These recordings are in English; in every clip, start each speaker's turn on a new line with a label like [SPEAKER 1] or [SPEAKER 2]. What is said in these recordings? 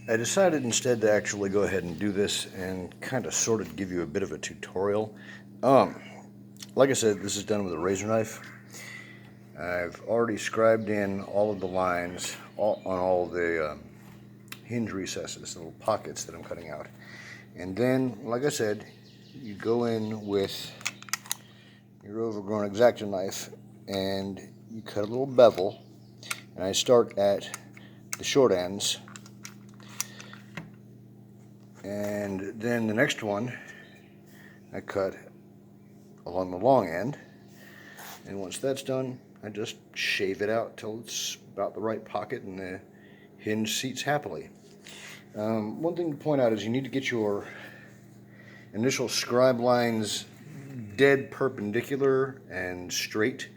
[SPEAKER 1] I decided instead to actually go ahead and do this and kind of sort of give you a bit of a tutorial. Like I said, this is done with a razor knife. I've already scribed in all of the lines on all the hinge recesses, the little pockets that I'm cutting out. And then, like I said, you go in with your overgrown X-Acto knife and you cut a little bevel. And I start at the short ends. And then the next one, I cut along the long end. And once that's done, I just shave it out till it's about the right pocket and the hinge seats happily. One thing to point out is you need to get your initial scribe lines dead perpendicular and straight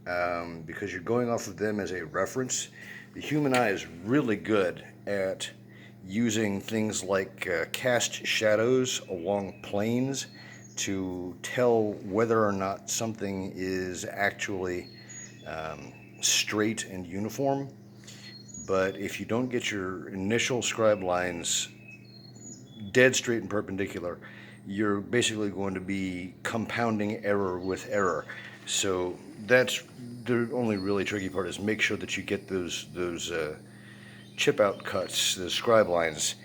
[SPEAKER 1] because you're going off of them as a reference. The human eye is really good at using things like cast shadows along planes to tell whether or not something is actually straight and uniform. But if you don't get your initial scribe lines dead straight and perpendicular, you're basically going to be compounding error with error. So that's the only really tricky part, is make sure that you get those chip out cuts, the scribe lines,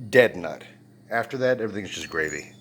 [SPEAKER 1] dead nut. After that, everything's just gravy.